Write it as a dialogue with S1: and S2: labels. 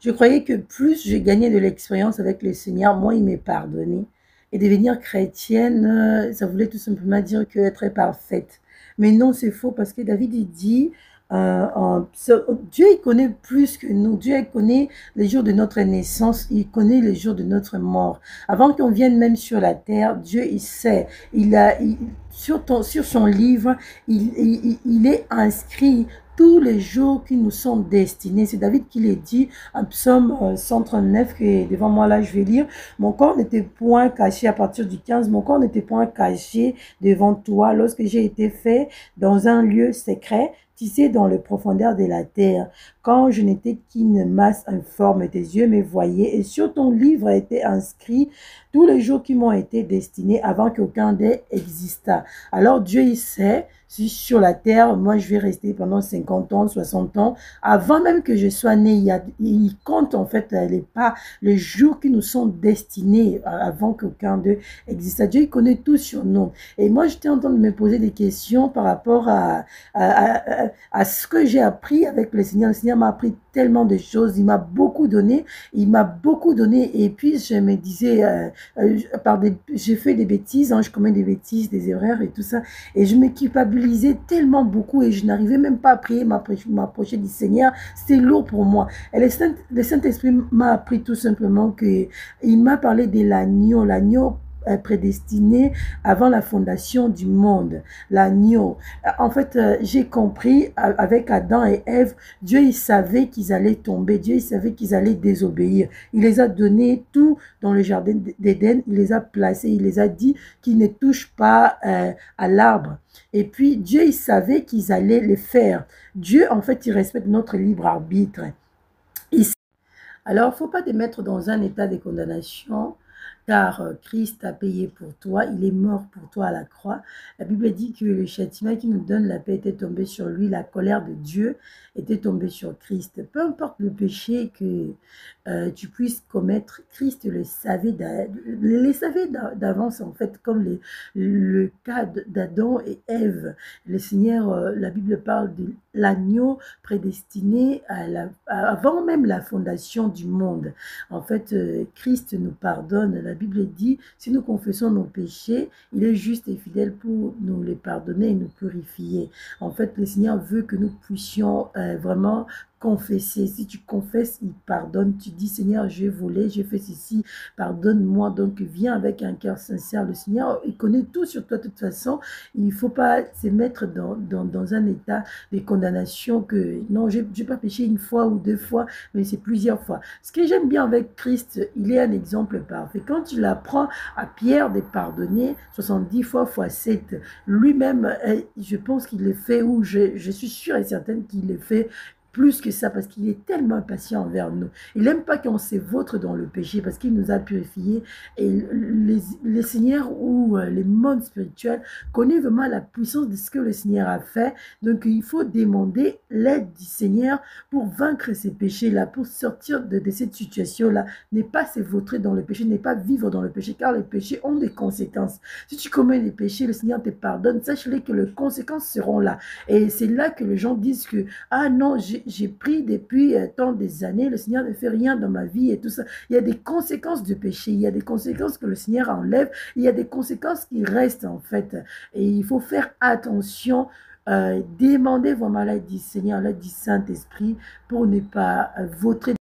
S1: Je croyais que plus je gagnais de l'expérience avec le Seigneur, moins il m'est pardonné. Et devenir chrétienne, ça voulait tout simplement dire que être parfaite. Mais non, c'est faux parce que David, il dit, Dieu, il connaît plus que nous. Dieu, il connaît les jours de notre naissance, il connaît les jours de notre mort. Avant qu'on vienne même sur la terre, Dieu, il sait. Sur son livre, il est inscrit tous les jours qui nous sont destinés. C'est David qui l'a dit, en psaume 139, qui est devant moi là, je vais lire. Mon corps n'était point caché à partir du 15, mon corps n'était point caché devant toi lorsque j'ai été fait dans un lieu secret, tissé dans les profondeurs de la terre. Quand je n'étais qu'une masse informe, tes yeux me voyaient et sur ton livre étaient inscrits tous les jours qui m'ont été destinés avant qu'aucun d'eux existât. Alors Dieu, il sait, si sur la terre, moi je vais rester pendant 50 ans, 60 ans, avant même que je sois né, il compte en fait les jours qui nous sont destinés avant qu'aucun d'eux existe. Dieu, il connaît tout sur nous. Et moi, j'étais en train de me poser des questions par rapport à ce que j'ai appris avec le Seigneur. Le Seigneur m'a appris tellement de choses, il m'a beaucoup donné, et puis je me disais, j'ai fait des bêtises, hein, je commets des bêtises, des erreurs et tout ça, et je me culpabilisais tellement beaucoup et je n'arrivais même pas à prier, m'approcher du Seigneur, c'était lourd pour moi. Et le Saint-Esprit m'a appris tout simplement que il m'a parlé de l'agneau prédestiné avant la fondation du monde, l'agneau. En fait, j'ai compris avec Adam et Ève, Dieu, il savait qu'ils allaient tomber, Dieu, il savait qu'ils allaient désobéir. Il les a donné tout dans le jardin d'Éden, il les a placés, il les a dit qu'ils ne touchent pas à l'arbre. Et puis, Dieu, il savait qu'ils allaient les faire. Dieu, en fait, il respecte notre libre arbitre. Alors, il ne faut pas te mettre dans un état de condamnation, car Christ a payé pour toi, il est mort pour toi à la croix. La Bible dit que le châtiment qui nous donne la paix était tombé sur lui, la colère de Dieu était tombée sur Christ. Peu importe le péché que tu puisses commettre, Christ le savait d'avance, en fait, comme le cas d'Adam et Ève. Le Seigneur, la Bible parle de l'agneau prédestiné avant même la fondation du monde. En fait, Christ nous pardonne. La Bible dit, si nous confessons nos péchés, il est juste et fidèle pour nous les pardonner et nous purifier. En fait, le Seigneur veut que nous puissions vraiment confesser. Si tu confesses, il pardonne. Tu dis, Seigneur, j'ai volé, j'ai fait ceci, pardonne-moi. Donc, viens avec un cœur sincère. Le Seigneur, il connaît tout sur toi de toute façon. Il ne faut pas se mettre dans un état de condamnation que, non, je n'ai pas péché une fois ou deux fois, mais c'est plusieurs fois. Ce que j'aime bien avec Christ, il est un exemple parfait. Quand il apprend à Pierre de pardonner 70 fois x 7, lui-même, je pense qu'il le fait, ou je suis sûre et certaine qu'il le fait plus que ça, parce qu'il est tellement patient envers nous. Il n'aime pas qu'on se vautre dans le péché, parce qu'il nous a purifiés. Et les seigneurs ou les mondes spirituels connaissent vraiment la puissance de ce que le Seigneur a fait. Donc, il faut demander l'aide du Seigneur pour vaincre ces péchés-là, pour sortir de cette situation-là. Ne pas se vautrer dans le péché, ne pas vivre dans le péché, car les péchés ont des conséquences. Si tu commets des péchés, le Seigneur te pardonne. Sache-les que les conséquences seront là. Et c'est là que les gens disent que, ah non, j'ai pris depuis tant des années, le Seigneur ne fait rien dans ma vie et tout ça. Il y a des conséquences du péché, il y a des conséquences que le Seigneur enlève, il y a des conséquences qui restent en fait. Et il faut faire attention, demander vraiment l'aide du Seigneur, l'aide du Saint-Esprit pour ne pas vautrer